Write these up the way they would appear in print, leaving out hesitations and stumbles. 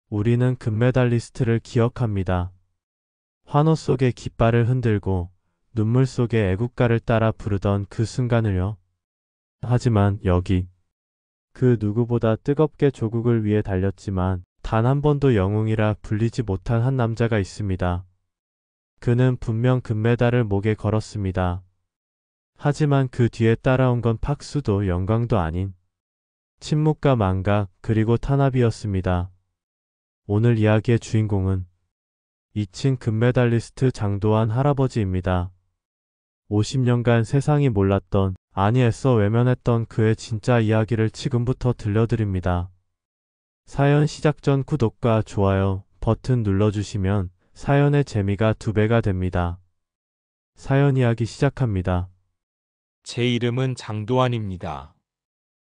우리는 금메달리스트를 기억합니다. 환호 속에 깃발을 흔들고 눈물 속에 애국가를 따라 부르던 그 순간을요. 하지만 여기 그 누구보다 뜨겁게 조국을 위해 달렸지만 단 한 번도 영웅이라 불리지 못한 한 남자가 있습니다. 그는 분명 금메달을 목에 걸었습니다. 하지만 그 뒤에 따라온 건 박수도 영광도 아닌 침묵과 망각 그리고 탄압이었습니다. 오늘 이야기의 주인공은 2층 금메달리스트 장도환 할아버지입니다. 50년간 세상이 몰랐던, 아니 애써 외면했던 그의 진짜 이야기를 지금부터 들려드립니다. 사연 시작 전 구독과 좋아요 버튼 눌러주시면 사연의 재미가 2배가 됩니다. 사연 이야기 시작합니다. 제 이름은 장도환입니다.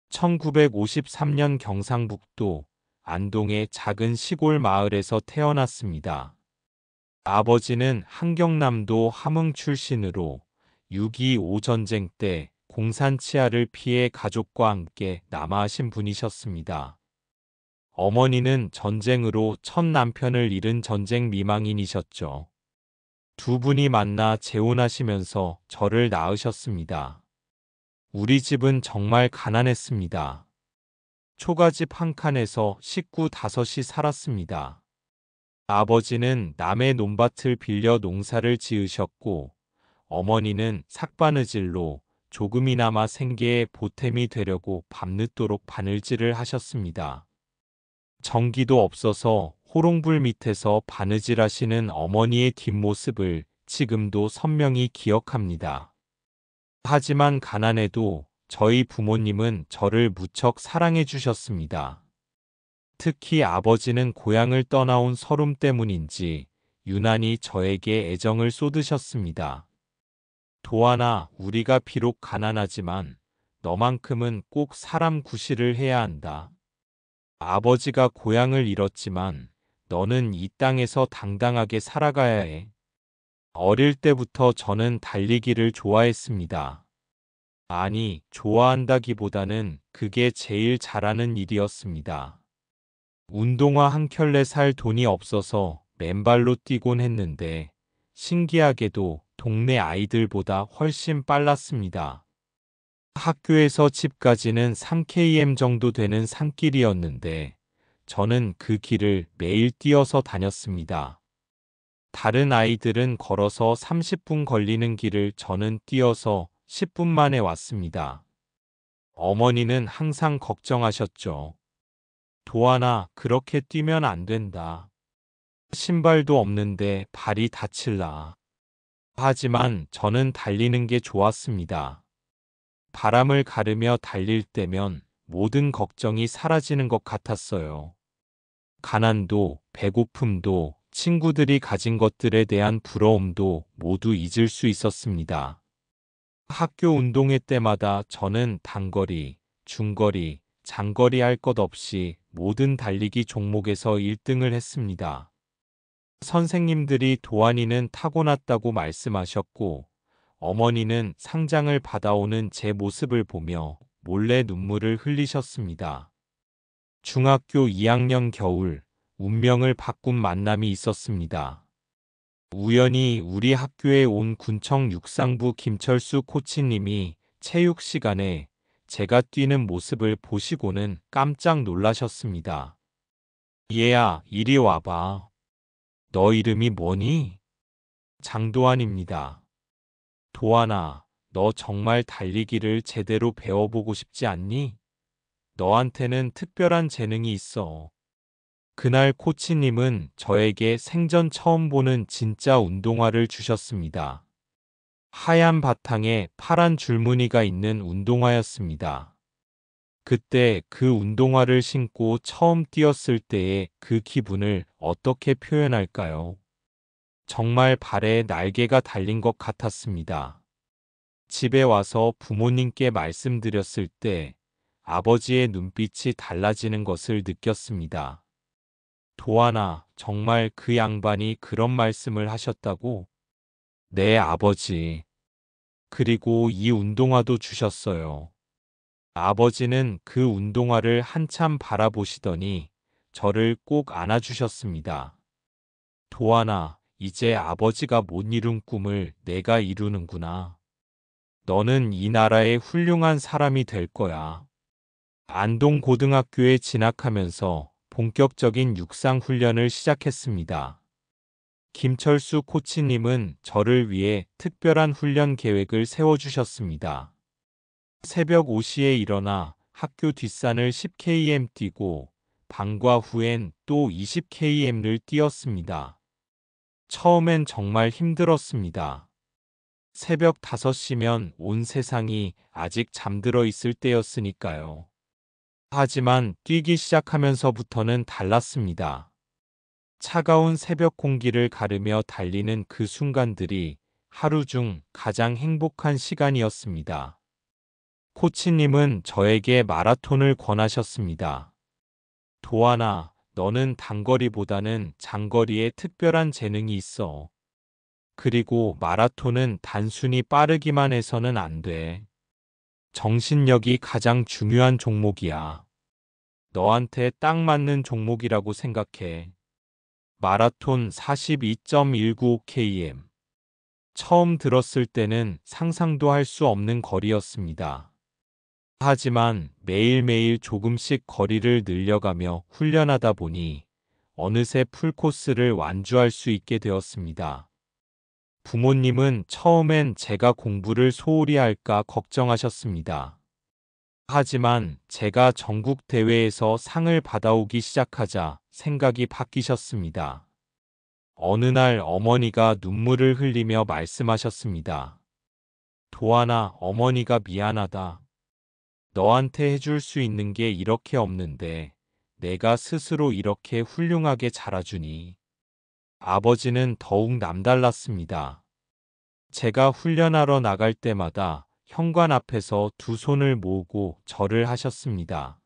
1953년 경상북도 안동의 작은 시골 마을에서 태어났습니다. 아버지는 한경남도 함흥 출신으로 6.25 전쟁 때 공산 치하를 피해 가족과 함께 남하하신 분이셨습니다. 어머니는 전쟁으로 첫 남편을 잃은 전쟁 미망인이셨죠. 두 분이 만나 재혼하시면서 저를 낳으셨습니다. 우리 집은 정말 가난했습니다. 초가집 한 칸에서 식구 5이 살았습니다. 아버지는 남의 논밭을 빌려 농사를 지으셨고 어머니는 삭바느질로 조금이나마 생계에 보탬이 되려고 밤늦도록 바느질을 하셨습니다. 전기도 없어서 호롱불 밑에서 바느질하시는 어머니의 뒷모습을 지금도 선명히 기억합니다. 하지만 가난해도 저희 부모님은 저를 무척 사랑해 주셨습니다. 특히 아버지는 고향을 떠나온 서름 때문인지 유난히 저에게 애정을 쏟으셨습니다. 도하나, 우리가 비록 가난하지만 너만큼은 꼭 사람 구실을 해야 한다. 아버지가 고향을 잃었지만 너는 이 땅에서 당당하게 살아가야 해. 어릴 때부터 저는 달리기를 좋아했습니다. 아니, 좋아한다기보다는 그게 제일 잘하는 일이었습니다. 운동화 한 켤레 살 돈이 없어서 맨발로 뛰곤 했는데 신기하게도 동네 아이들보다 훨씬 빨랐습니다. 학교에서 집까지는 3km 정도 되는 산길이었는데 저는 그 길을 매일 뛰어서 다녔습니다. 다른 아이들은 걸어서 30분 걸리는 길을 저는 뛰어서 10분 만에 왔습니다. 어머니는 항상 걱정하셨죠. 도하나, 그렇게 뛰면 안 된다. 신발도 없는데 발이 다칠라. 하지만 저는 달리는 게 좋았습니다. 바람을 가르며 달릴 때면 모든 걱정이 사라지는 것 같았어요. 가난도, 배고픔도, 친구들이 가진 것들에 대한 부러움도 모두 잊을 수 있었습니다. 학교 운동회 때마다 저는 단거리, 중거리, 장거리 할 것 없이 모든 달리기 종목에서 1등을 했습니다. 선생님들이 도하니는 타고났다고 말씀하셨고 어머니는 상장을 받아오는 제 모습을 보며 몰래 눈물을 흘리셨습니다. 중학교 2학년 겨울, 운명을 바꾼 만남이 있었습니다. 우연히 우리 학교에 온 군청 육상부 김철수 코치님이 체육 시간에 제가 뛰는 모습을 보시고는 깜짝 놀라셨습니다. 얘야, 이리 와봐. 너 이름이 뭐니? 장도환입니다. 도하나, 너 정말 달리기를 제대로 배워보고 싶지 않니? 너한테는 특별한 재능이 있어. 그날 코치님은 저에게 생전 처음 보는 진짜 운동화를 주셨습니다. 하얀 바탕에 파란 줄무늬가 있는 운동화였습니다. 그때 그 운동화를 신고 처음 뛰었을 때의 그 기분을 어떻게 표현할까요? 정말 발에 날개가 달린 것 같았습니다. 집에 와서 부모님께 말씀드렸을 때 아버지의 눈빛이 달라지는 것을 느꼈습니다. 도하나, 정말 그 양반이 그런 말씀을 하셨다고? 네, 아버지. 그리고 이 운동화도 주셨어요. 아버지는 그 운동화를 한참 바라보시더니 저를 꼭 안아주셨습니다. 도안아, 이제 아버지가 못 이룬 꿈을 내가 이루는구나. 너는 이 나라의 훌륭한 사람이 될 거야. 안동고등학교에 진학하면서 본격적인 육상 훈련을 시작했습니다. 김철수 코치님은 저를 위해 특별한 훈련 계획을 세워주셨습니다. 새벽 5시에 일어나 학교 뒷산을 10km 뛰고 방과 후엔 또 20km를 뛰었습니다. 처음엔 정말 힘들었습니다. 새벽 5시면 온 세상이 아직 잠들어 있을 때였으니까요. 하지만 뛰기 시작하면서부터는 달랐습니다. 차가운 새벽 공기를 가르며 달리는 그 순간들이 하루 중 가장 행복한 시간이었습니다. 코치님은 저에게 마라톤을 권하셨습니다. 도안아, 너는 단거리보다는 장거리에 특별한 재능이 있어. 그리고 마라톤은 단순히 빠르기만 해서는 안 돼. 정신력이 가장 중요한 종목이야. 너한테 딱 맞는 종목이라고 생각해. 마라톤 42.195km. 처음 들었을 때는 상상도 할 수 없는 거리였습니다. 하지만 매일매일 조금씩 거리를 늘려가며 훈련하다 보니 어느새 풀코스를 완주할 수 있게 되었습니다. 부모님은 처음엔 제가 공부를 소홀히 할까 걱정하셨습니다. 하지만 제가 전국 대회에서 상을 받아오기 시작하자 생각이 바뀌셨습니다. 어느 날 어머니가 눈물을 흘리며 말씀하셨습니다. 도안아, 어머니가 미안하다. 너한테 해줄 수 있는 게 이렇게 없는데 내가 스스로 이렇게 훌륭하게 자라주니. 아버지는 더욱 남달랐습니다. 제가 훈련하러 나갈 때마다 현관 앞에서 두 손을 모으고 절을 하셨습니다.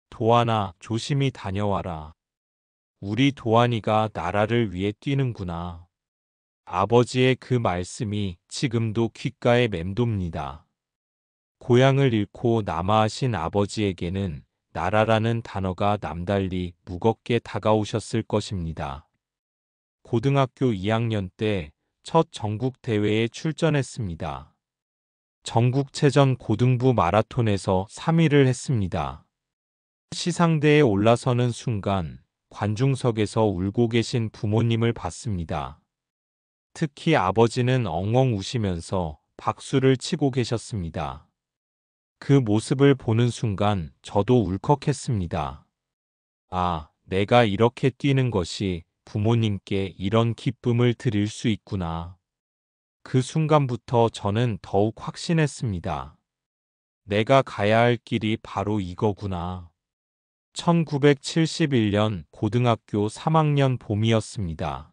도안아, 조심히 다녀와라. 우리 도안이가 나라를 위해 뛰는구나. 아버지의 그 말씀이 지금도 귓가에 맴돕니다. 고향을 잃고 남아하신 아버지에게는 나라라는 단어가 남달리 무겁게 다가오셨을 것입니다. 고등학교 2학년 때 첫 전국 대회에 출전했습니다. 전국체전 고등부 마라톤에서 3위를 했습니다. 시상대에 올라서는 순간 관중석에서 울고 계신 부모님을 봤습니다. 특히 아버지는 엉엉 우시면서 박수를 치고 계셨습니다. 그 모습을 보는 순간 저도 울컥했습니다. 아, 내가 이렇게 뛰는 것이 부모님께 이런 기쁨을 드릴 수 있구나. 그 순간부터 저는 더욱 확신했습니다. 내가 가야 할 길이 바로 이거구나. 1971년 고등학교 3학년 봄이었습니다.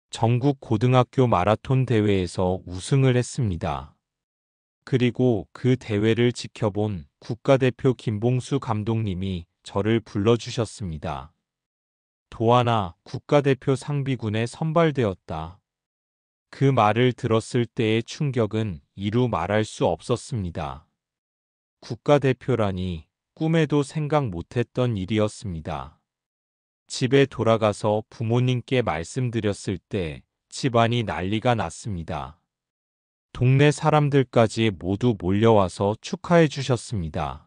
전국 고등학교 마라톤 대회에서 우승을 했습니다. 그리고 그 대회를 지켜본 국가대표 김봉수 감독님이 저를 불러주셨습니다. 도안아, 국가대표 상비군에 선발되었다. 그 말을 들었을 때의 충격은 이루 말할 수 없었습니다. 국가대표라니 꿈에도 생각 못했던 일이었습니다. 집에 돌아가서 부모님께 말씀드렸을 때 집안이 난리가 났습니다. 동네 사람들까지 모두 몰려와서 축하해 주셨습니다.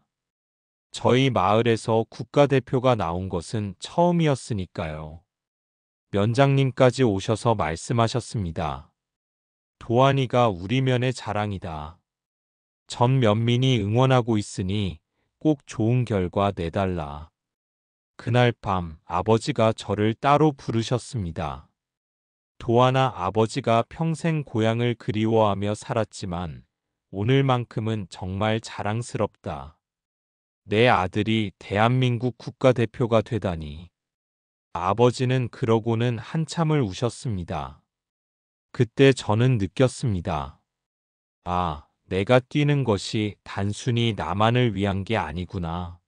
저희 마을에서 국가대표가 나온 것은 처음이었으니까요. 면장님까지 오셔서 말씀하셨습니다. 도안이가 우리 면의 자랑이다. 전 면민이 응원하고 있으니 꼭 좋은 결과 내달라. 그날 밤 아버지가 저를 따로 부르셨습니다. 도안아, 아버지가 평생 고향을 그리워하며 살았지만 오늘만큼은 정말 자랑스럽다. 내 아들이 대한민국 국가대표가 되다니. 아버지는 그러고는 한참을 우셨습니다. 그때 저는 느꼈습니다. 아, 내가 뛰는 것이 단순히 나만을 위한 게 아니구나.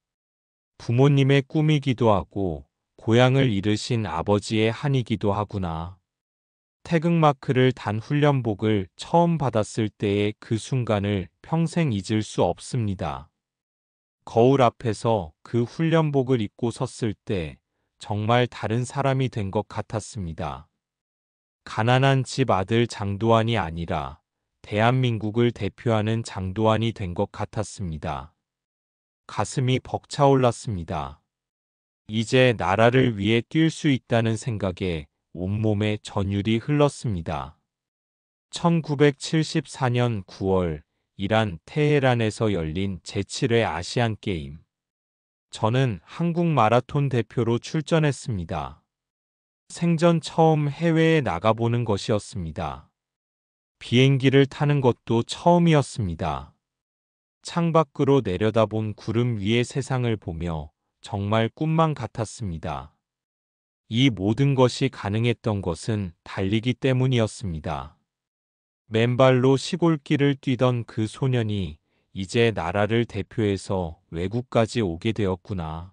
부모님의 꿈이기도 하고 고향을 잃으신 아버지의 한이기도 하구나. 태극마크를 단 훈련복을 처음 받았을 때의 그 순간을 평생 잊을 수 없습니다. 거울 앞에서 그 훈련복을 입고 섰을 때 정말 다른 사람이 된 것 같았습니다. 가난한 집 아들 장도환이 아니라 대한민국을 대표하는 장도환이 된 것 같았습니다. 가슴이 벅차올랐습니다. 이제 나라를 위해 뛸 수 있다는 생각에 온몸에 전율이 흘렀습니다. 1974년 9월 이란 테헤란에서 열린 제7회 아시안 게임. 저는 한국 마라톤 대표로 출전했습니다. 생전 처음 해외에 나가보는 것이었습니다. 비행기를 타는 것도 처음이었습니다. 창밖으로 내려다본 구름 위의 세상을 보며 정말 꿈만 같았습니다. 이 모든 것이 가능했던 것은 달리기 때문이었습니다. 맨발로 시골길을 뛰던 그 소년이 이제 나라를 대표해서 외국까지 오게 되었구나.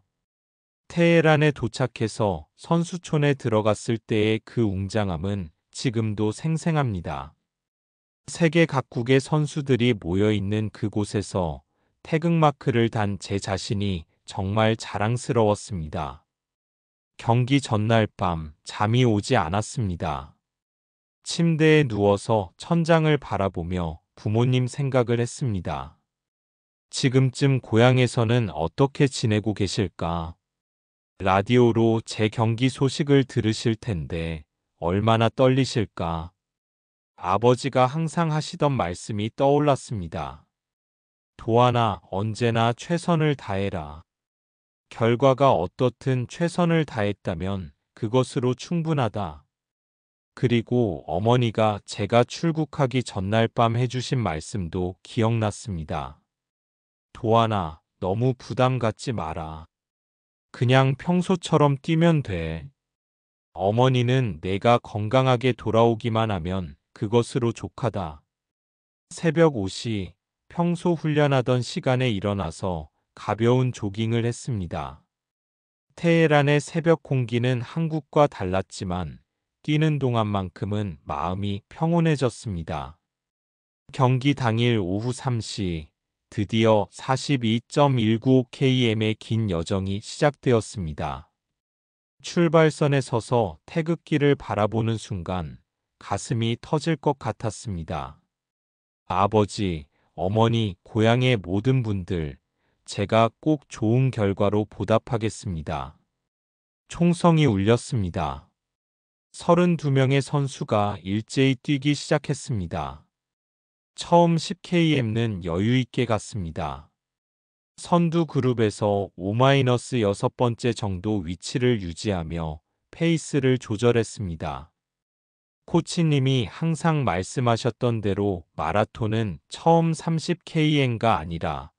테헤란에 도착해서 선수촌에 들어갔을 때의 그 웅장함은 지금도 생생합니다. 세계 각국의 선수들이 모여 있는 그곳에서 태극마크를 단 제 자신이 정말 자랑스러웠습니다. 경기 전날 밤 잠이 오지 않았습니다. 침대에 누워서 천장을 바라보며 부모님 생각을 했습니다. 지금쯤 고향에서는 어떻게 지내고 계실까? 라디오로 제 경기 소식을 들으실 텐데 얼마나 떨리실까? 아버지가 항상 하시던 말씀이 떠올랐습니다. 도안아, 언제나 최선을 다해라. 결과가 어떻든 최선을 다했다면 그것으로 충분하다. 그리고 어머니가 제가 출국하기 전날 밤 해주신 말씀도 기억났습니다. 도안아, 너무 부담 갖지 마라. 그냥 평소처럼 뛰면 돼. 어머니는 내가 건강하게 돌아오기만 하면 그것으로 족하다. 새벽 5시 평소 훈련하던 시간에 일어나서 가벼운 조깅을 했습니다. 테헤란의 새벽 공기는 한국과 달랐지만 뛰는 동안만큼은 마음이 평온해졌습니다. 경기 당일 오후 3시 드디어 42.195km의 긴 여정이 시작되었습니다. 출발선에 서서 태극기를 바라보는 순간 가슴이 터질 것 같았습니다. 아버지, 어머니, 고향의 모든 분들, 제가 꼭 좋은 결과로 보답하겠습니다. 총성이 울렸습니다. 32명의 선수가 일제히 뛰기 시작했습니다. 처음 10km는 여유 있게 갔습니다. 선두 그룹에서 5-6번째 정도 위치를 유지하며 페이스를 조절했습니다. 코치님이 항상 말씀하셨던 대로 마라톤은 처음 30km가 아니라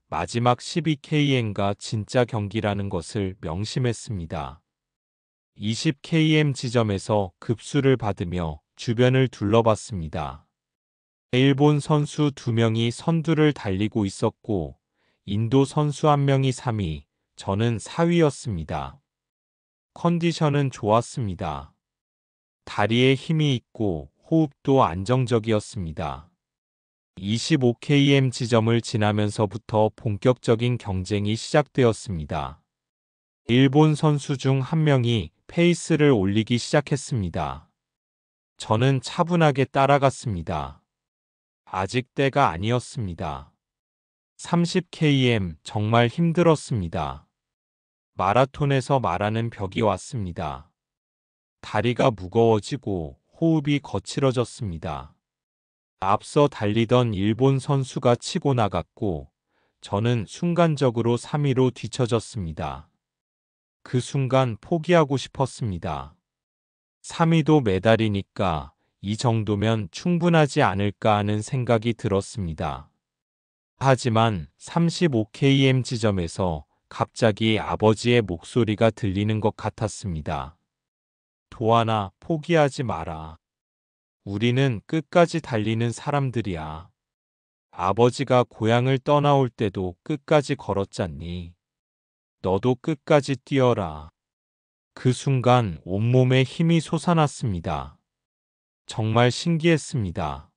마지막 12km가 진짜 경기라는 것을 명심했습니다. 20km 지점에서 급수를 받으며 주변을 둘러봤습니다. 일본 선수 2명이 선두를 달리고 있었고 인도 선수 1명이 3위, 저는 4위였습니다. 컨디션은 좋았습니다. 다리에 힘이 있고 호흡도 안정적이었습니다. 25km 지점을 지나면서부터 본격적인 경쟁이 시작되었습니다. 일본 선수 중 1명이 페이스를 올리기 시작했습니다. 저는 차분하게 따라갔습니다. 아직 때가 아니었습니다. 30km 정말 힘들었습니다. 마라톤에서 말하는 벽이 왔습니다. 다리가 무거워지고 호흡이 거칠어졌습니다. 앞서 달리던 일본 선수가 치고 나갔고 저는 순간적으로 3위로 뒤처졌습니다. 그 순간 포기하고 싶었습니다. 3위도 메달이니까 이 정도면 충분하지 않을까 하는 생각이 들었습니다. 하지만 35km 지점에서 갑자기 아버지의 목소리가 들리는 것 같았습니다. 도안아, 포기하지 마라. 우리는 끝까지 달리는 사람들이야. 아버지가 고향을 떠나올 때도 끝까지 걸었잖니. 너도 끝까지 뛰어라. 그 순간 온몸에 힘이 솟아났습니다. 정말 신기했습니다.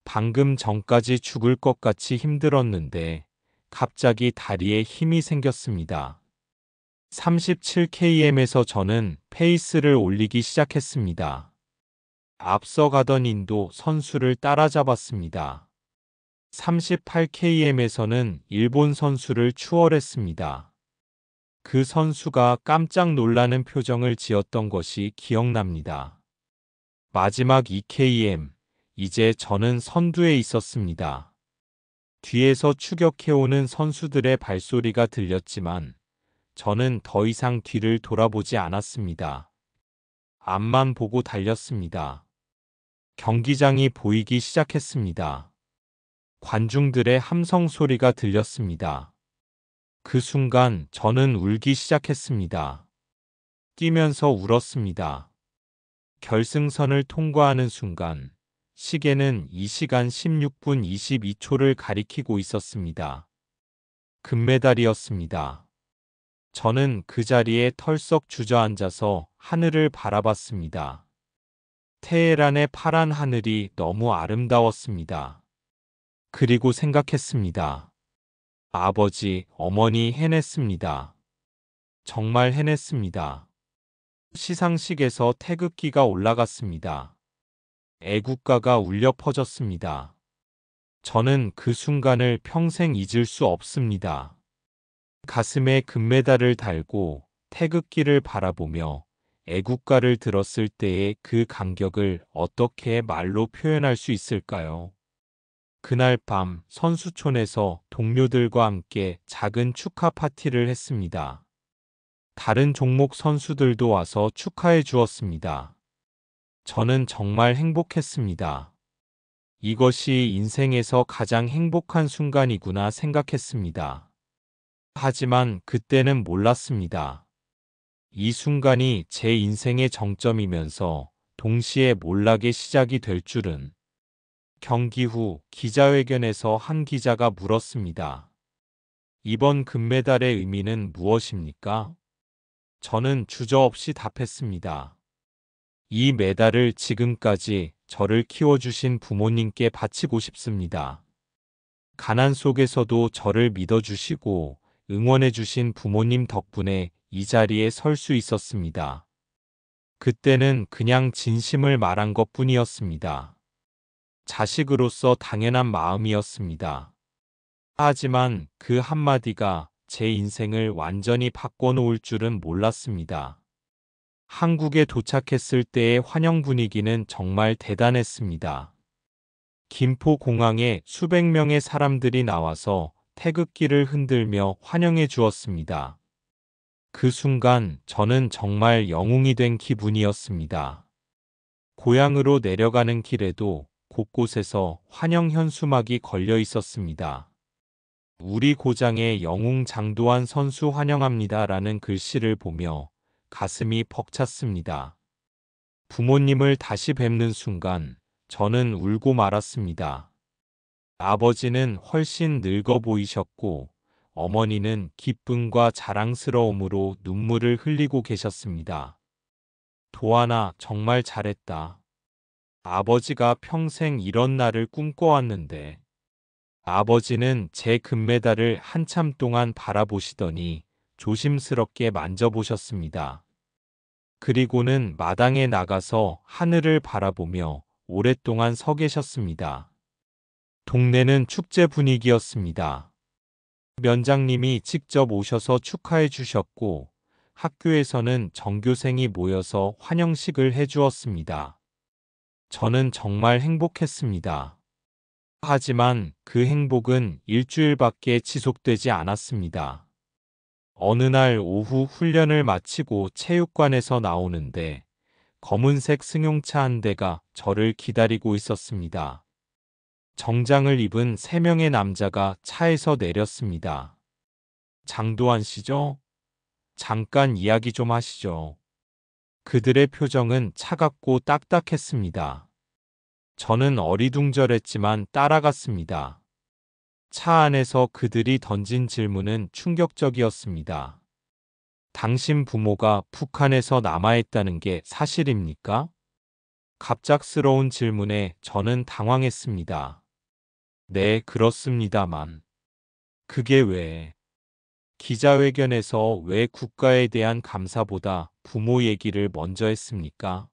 방금 전까지 죽을 것 같이 힘들었는데 갑자기 다리에 힘이 생겼습니다. 37km에서 저는 페이스를 올리기 시작했습니다. 앞서가던 인도 선수를 따라잡았습니다. 38km에서는 일본 선수를 추월했습니다. 그 선수가 깜짝 놀라는 표정을 지었던 것이 기억납니다. 마지막 2km, 이제 저는 선두에 있었습니다. 뒤에서 추격해오는 선수들의 발소리가 들렸지만 저는 더 이상 뒤를 돌아보지 않았습니다. 앞만 보고 달렸습니다. 경기장이 보이기 시작했습니다. 관중들의 함성 소리가 들렸습니다. 그 순간 저는 울기 시작했습니다. 뛰면서 울었습니다. 결승선을 통과하는 순간 시계는 2시간 16분 22초를 가리키고 있었습니다. 금메달이었습니다. 저는 그 자리에 털썩 주저앉아서 하늘을 바라봤습니다. 테헤란의 파란 하늘이 너무 아름다웠습니다. 그리고 생각했습니다. 아버지, 어머니 해냈습니다. 정말 해냈습니다. 시상식에서 태극기가 올라갔습니다. 애국가가 울려 퍼졌습니다. 저는 그 순간을 평생 잊을 수 없습니다. 가슴에 금메달을 달고 태극기를 바라보며 애국가를 들었을 때의 그 감격을 어떻게 말로 표현할 수 있을까요? 그날 밤 선수촌에서 동료들과 함께 작은 축하 파티를 했습니다. 다른 종목 선수들도 와서 축하해 주었습니다. 저는 정말 행복했습니다. 이것이 인생에서 가장 행복한 순간이구나 생각했습니다. 하지만 그때는 몰랐습니다. 이 순간이 제 인생의 정점이면서 동시에 몰락의 시작이 될 줄은. 경기 후 기자회견에서 한 기자가 물었습니다. 이번 금메달의 의미는 무엇입니까? 저는 주저없이 답했습니다. 이 메달을 지금까지 저를 키워주신 부모님께 바치고 싶습니다. 가난 속에서도 저를 믿어주시고 응원해주신 부모님 덕분에 이 자리에 설 수 있었습니다. 그때는 그냥 진심을 말한 것뿐이었습니다. 자식으로서 당연한 마음이었습니다. 하지만 그 한마디가 제 인생을 완전히 바꿔놓을 줄은 몰랐습니다. 한국에 도착했을 때의 환영 분위기는 정말 대단했습니다. 김포공항에 수백 명의 사람들이 나와서 태극기를 흔들며 환영해 주었습니다. 그 순간 저는 정말 영웅이 된 기분이었습니다. 고향으로 내려가는 길에도 곳곳에서 환영 현수막이 걸려 있었습니다. 우리 고장의 영웅 장도환 선수 환영합니다라는 글씨를 보며 가슴이 벅찼습니다. 부모님을 다시 뵙는 순간 저는 울고 말았습니다. 아버지는 훨씬 늙어 보이셨고 어머니는 기쁨과 자랑스러움으로 눈물을 흘리고 계셨습니다. 도안아, 정말 잘했다. 아버지가 평생 이런 날을 꿈꿔왔는데. 아버지는 제 금메달을 한참 동안 바라보시더니 조심스럽게 만져보셨습니다. 그리고는 마당에 나가서 하늘을 바라보며 오랫동안 서 계셨습니다. 동네는 축제 분위기였습니다. 면장님이 직접 오셔서 축하해 주셨고 학교에서는 전교생이 모여서 환영식을 해주었습니다. 저는 정말 행복했습니다. 하지만 그 행복은 일주일밖에 지속되지 않았습니다. 어느 날 오후 훈련을 마치고 체육관에서 나오는데 검은색 승용차 한 대가 저를 기다리고 있었습니다. 정장을 입은 3명의 남자가 차에서 내렸습니다. 장도환 씨죠? 잠깐 이야기 좀 하시죠. 그들의 표정은 차갑고 딱딱했습니다. 저는 어리둥절했지만 따라갔습니다. 차 안에서 그들이 던진 질문은 충격적이었습니다. 당신 부모가 북한에서 남아있다는 게 사실입니까? 갑작스러운 질문에 저는 당황했습니다. 네, 그렇습니다만. 그게 왜? 기자회견에서 왜 국가에 대한 감사보다 부모 얘기를 먼저 했습니까?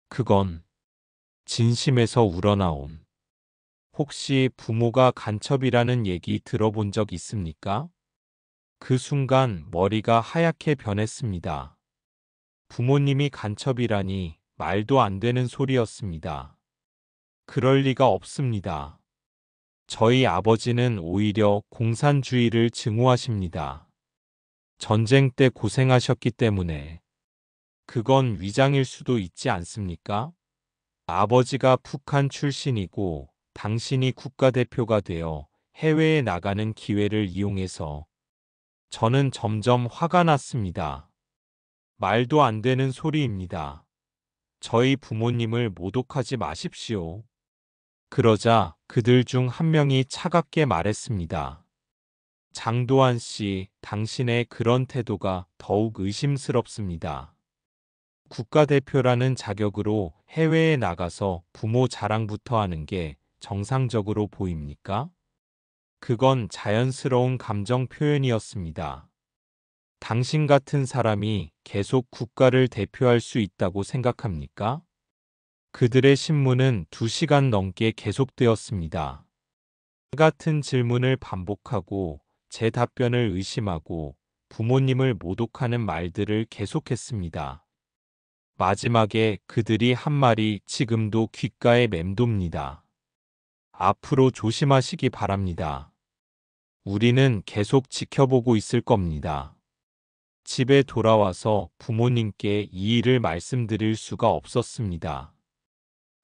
그건 진심에서 우러나온. 혹시 부모가 간첩이라는 얘기 들어본 적 있습니까? 그 순간 머리가 하얗게 변했습니다. 부모님이 간첩이라니 말도 안 되는 소리였습니다. 그럴 리가 없습니다. 저희 아버지는 오히려 공산주의를 증오하십니다. 전쟁 때 고생하셨기 때문에. 그건 위장일 수도 있지 않습니까? 아버지가 북한 출신이고 당신이 국가대표가 되어 해외에 나가는 기회를 이용해서 저는 점점 화가 났습니다. 말도 안 되는 소리입니다. 저희 부모님을 모독하지 마십시오. 그러자 그들 중 한 명이 차갑게 말했습니다. 장도환 씨, 당신의 그런 태도가 더욱 의심스럽습니다. 국가대표라는 자격으로 해외에 나가서 부모 자랑부터 하는 게 정상적으로 보입니까? 그건 자연스러운 감정 표현이었습니다. 당신 같은 사람이 계속 국가를 대표할 수 있다고 생각합니까? 그들의 신문은 2시간 넘게 계속되었습니다. 같은 질문을 반복하고 제 답변을 의심하고 부모님을 모독하는 말들을 계속했습니다. 마지막에 그들이 한 말이 지금도 귓가에 맴돕니다. 앞으로 조심하시기 바랍니다. 우리는 계속 지켜보고 있을 겁니다. 집에 돌아와서 부모님께 이 일을 말씀드릴 수가 없었습니다.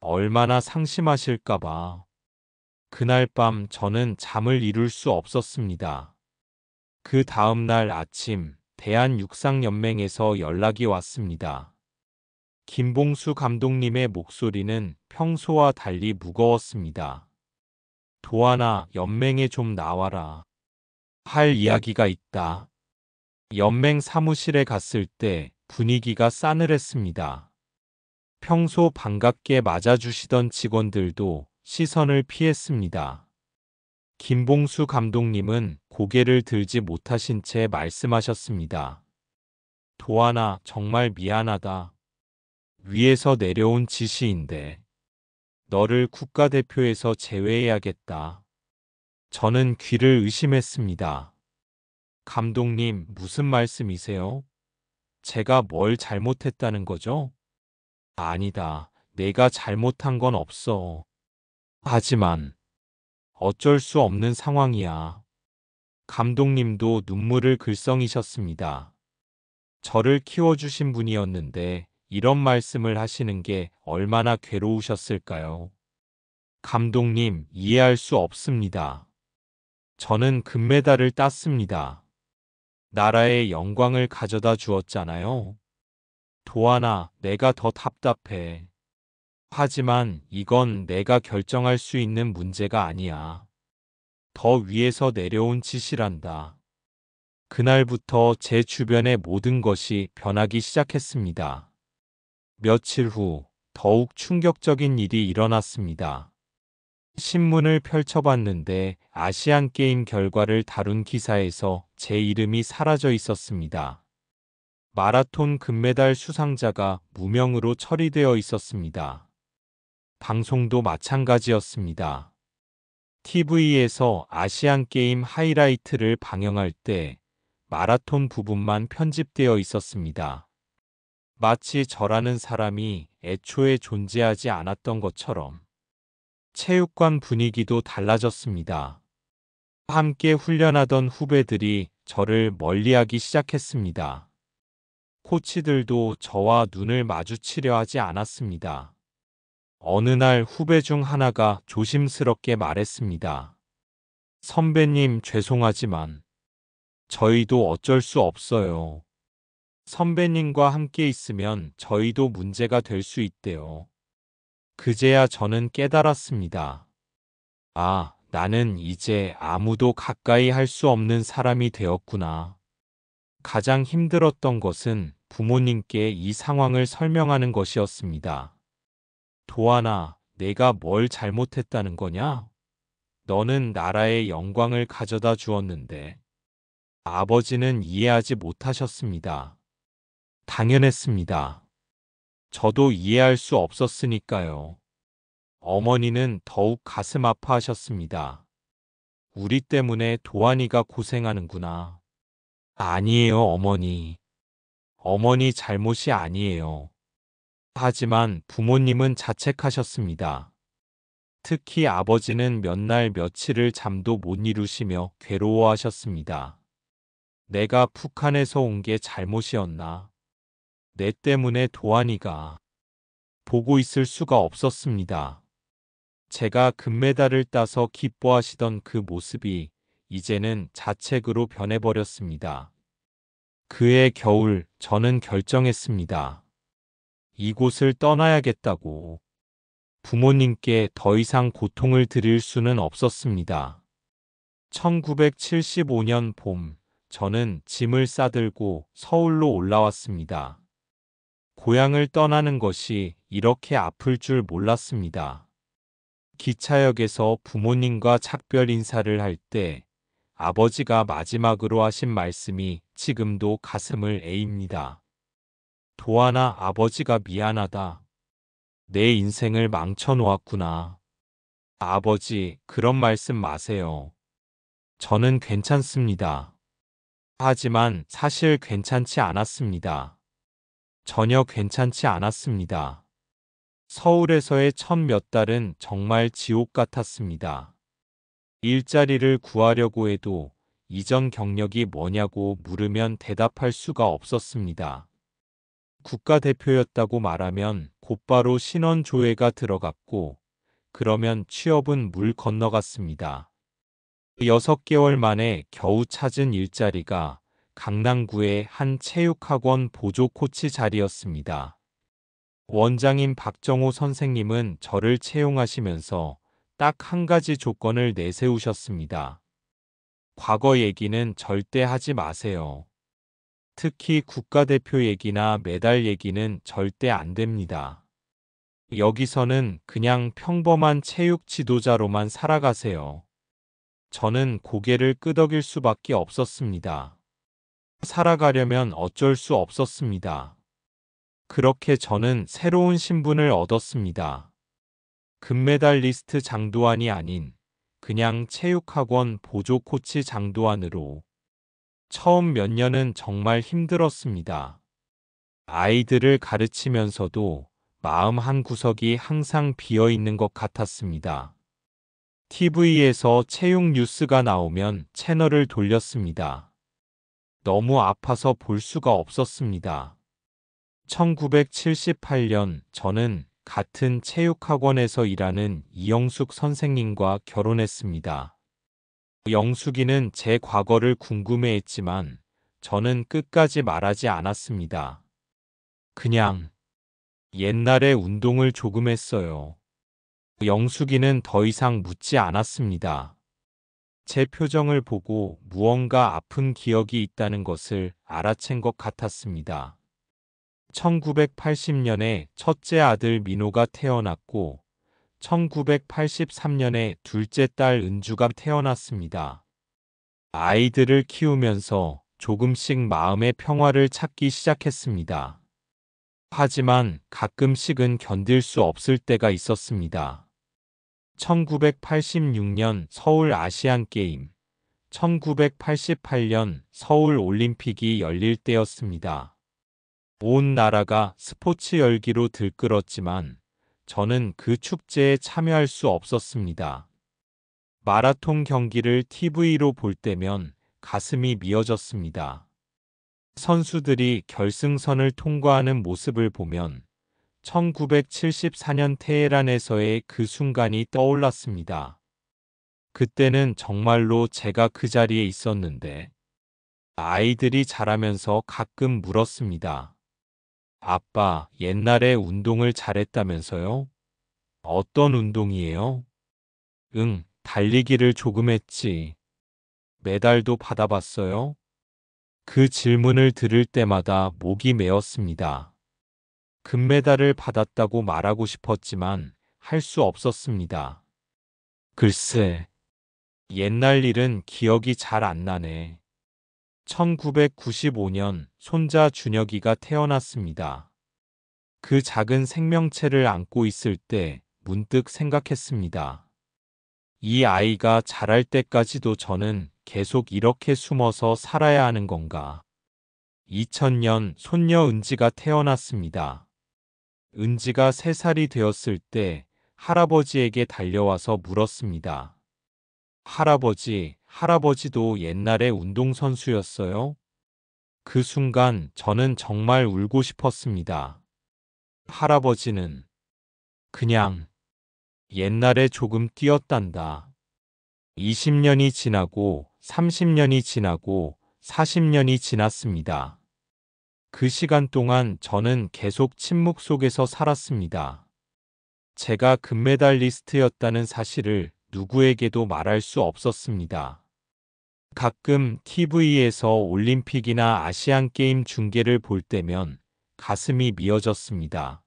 얼마나 상심하실까봐. 그날 밤 저는 잠을 이룰 수 없었습니다. 그 다음 날 아침 대한육상연맹에서 연락이 왔습니다. 김봉수 감독님의 목소리는 평소와 달리 무거웠습니다. 도하나, 연맹에 좀 나와라. 할 이야기가 있다. 연맹 사무실에 갔을 때 분위기가 싸늘했습니다. 평소 반갑게 맞아주시던 직원들도 시선을 피했습니다. 김봉수 감독님은 고개를 들지 못하신 채 말씀하셨습니다. 도하나, 정말 미안하다. 위에서 내려온 지시인데 너를 국가대표에서 제외해야겠다. 저는 귀를 의심했습니다. 감독님, 무슨 말씀이세요? 제가 뭘 잘못했다는 거죠? 아니다. 내가 잘못한 건 없어. 하지만 어쩔 수 없는 상황이야. 감독님도 눈물을 글썽이셨습니다. 저를 키워주신 분이었는데 이런 말씀을 하시는 게 얼마나 괴로우셨을까요? 감독님, 이해할 수 없습니다. 저는 금메달을 땄습니다. 나라의 영광을 가져다 주었잖아요. 도하나, 내가 더 답답해. 하지만 이건 내가 결정할 수 있는 문제가 아니야. 더 위에서 내려온 지시란다. 그날부터 제 주변의 모든 것이 변하기 시작했습니다. 며칠 후 더욱 충격적인 일이 일어났습니다. 신문을 펼쳐봤는데 아시안 게임 결과를 다룬 기사에서 제 이름이 사라져 있었습니다. 마라톤 금메달 수상자가 무명으로 처리되어 있었습니다. 방송도 마찬가지였습니다. TV에서 아시안 게임 하이라이트를 방영할 때 마라톤 부분만 편집되어 있었습니다. 마치 저라는 사람이 애초에 존재하지 않았던 것처럼. 체육관 분위기도 달라졌습니다. 함께 훈련하던 후배들이 저를 멀리하기 시작했습니다. 코치들도 저와 눈을 마주치려 하지 않았습니다. 어느 날 후배 중 하나가 조심스럽게 말했습니다. 선배님, 죄송하지만 저희도 어쩔 수 없어요. 선배님과 함께 있으면 저희도 문제가 될 수 있대요. 그제야 저는 깨달았습니다. 아, 나는 이제 아무도 가까이 할 수 없는 사람이 되었구나. 가장 힘들었던 것은 부모님께 이 상황을 설명하는 것이었습니다. 도하나, 내가 뭘 잘못했다는 거냐? 너는 나라의 영광을 가져다 주었는데 아버지는 이해하지 못하셨습니다. 당연했습니다. 저도 이해할 수 없었으니까요. 어머니는 더욱 가슴 아파하셨습니다. 우리 때문에 도안이가 고생하는구나. 아니에요, 어머니. 어머니 잘못이 아니에요. 하지만 부모님은 자책하셨습니다. 특히 아버지는 몇 날 며칠을 잠도 못 이루시며 괴로워하셨습니다. 내가 북한에서 온 게 잘못이었나? 내 때문에 도안이가 보고 있을 수가 없었습니다. 제가 금메달을 따서 기뻐하시던 그 모습이 이제는 자책으로 변해버렸습니다. 그해 겨울 저는 결정했습니다. 이곳을 떠나야겠다고. 부모님께 더 이상 고통을 드릴 수는 없었습니다. 1975년 봄, 저는 짐을 싸들고 서울로 올라왔습니다. 고향을 떠나는 것이 이렇게 아플 줄 몰랐습니다. 기차역에서 부모님과 작별 인사를 할 때 아버지가 마지막으로 하신 말씀이 지금도 가슴을 에입니다. 도안아, 아버지가 미안하다. 내 인생을 망쳐놓았구나. 아버지, 그런 말씀 마세요. 저는 괜찮습니다. 하지만 사실 괜찮지 않았습니다. 전혀 괜찮지 않았습니다. 서울에서의 첫 몇 달은 정말 지옥 같았습니다. 일자리를 구하려고 해도 이전 경력이 뭐냐고 물으면 대답할 수가 없었습니다. 국가대표였다고 말하면 곧바로 신원 조회가 들어갔고, 그러면 취업은 물 건너갔습니다. 6개월 만에 겨우 찾은 일자리가 강남구의 한 체육학원 보조 코치 자리였습니다. 원장인 박정호 선생님은 저를 채용하시면서 딱 한 가지 조건을 내세우셨습니다. 과거 얘기는 절대 하지 마세요. 특히 국가대표 얘기나 메달 얘기는 절대 안 됩니다. 여기서는 그냥 평범한 체육 지도자로만 살아가세요. 저는 고개를 끄덕일 수밖에 없었습니다. 살아가려면 어쩔 수 없었습니다. 그렇게 저는 새로운 신분을 얻었습니다. 금메달리스트 장도환이 아닌 그냥 체육학원 보조 코치 장도환으로. 처음 몇 년은 정말 힘들었습니다. 아이들을 가르치면서도 마음 한 구석이 항상 비어 있는 것 같았습니다. TV에서 체육 뉴스가 나오면 채널을 돌렸습니다. 너무 아파서 볼 수가 없었습니다. 1978년 저는 같은 체육학원에서 일하는 이영숙 선생님과 결혼했습니다. 영숙이는 제 과거를 궁금해했지만 저는 끝까지 말하지 않았습니다. 그냥 옛날에 운동을 조금 했어요. 영숙이는 더 이상 묻지 않았습니다. 제 표정을 보고 무언가 아픈 기억이 있다는 것을 알아챈 것 같았습니다. 1980년에 첫째 아들 민호가 태어났고 1983년에 둘째 딸 은주가 태어났습니다. 아이들을 키우면서 조금씩 마음의 평화를 찾기 시작했습니다. 하지만 가끔씩은 견딜 수 없을 때가 있었습니다. 1986년 서울 아시안게임, 1988년 서울 올림픽이 열릴 때였습니다. 온 나라가 스포츠 열기로 들끓었지만 저는 그 축제에 참여할 수 없었습니다. 마라톤 경기를 TV로 볼 때면 가슴이 미어졌습니다. 선수들이 결승선을 통과하는 모습을 보면 1974년 테헤란에서의 그 순간이 떠올랐습니다. 그때는 정말로 제가 그 자리에 있었는데 아이들이 자라면서 가끔 물었습니다. 아빠, 옛날에 운동을 잘했다면서요? 어떤 운동이에요? 응, 달리기를 조금 했지. 메달도 받아봤어요? 그 질문을 들을 때마다 목이 메었습니다. 금메달을 받았다고 말하고 싶었지만 할 수 없었습니다. 글쎄, 옛날 일은 기억이 잘 안 나네. 1995년 손자 준혁이가 태어났습니다. 그 작은 생명체를 안고 있을 때 문득 생각했습니다. 이 아이가 자랄 때까지도 저는 계속 이렇게 숨어서 살아야 하는 건가? 2000년 손녀 은지가 태어났습니다. 은지가 3살이 되었을 때 할아버지에게 달려와서 물었습니다. 할아버지도 옛날에 운동선수였어요? 그 순간 저는 정말 울고 싶었습니다. 할아버지는 그냥 옛날에 조금 뛰었단다. 20년이 지나고 30년이 지나고 40년이 지났습니다. 그 시간 동안 저는 계속 침묵 속에서 살았습니다. 제가 금메달리스트였다는 사실을 누구에게도 말할 수 없었습니다. 가끔 TV에서 올림픽이나 아시안게임 중계를 볼 때면 가슴이 미어졌습니다.